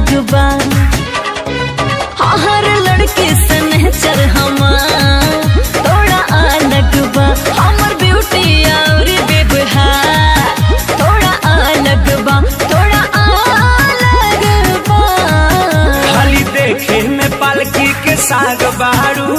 अलग बा, हर लड़के से नेचर हमार थोड़ा अलग बा, हमर ब्यूटी और व्यवहार थोड़ा अलग बा, थोड़ा अलग बा। खाली देखे में पालकी के साग बहारू,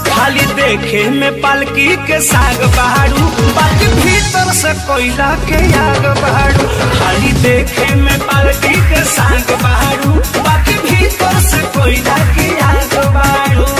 खाली देखे में पालकी के साग बहारू, बाकी भीतर से कोयला के आग बहारू। खाली देखे में पालकी के साग बहारू, बाकी भीतर से कोयला के आग बहारू।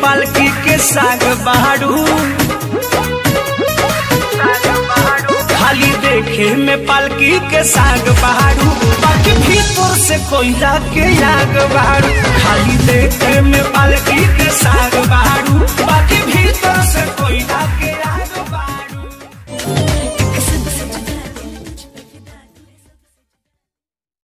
पालकी के साग बहारू, खाली देखे में पालकी के साग बहारू, बाकी भीतर से कोयला के आग बहारू। खाली देखे में पालकी के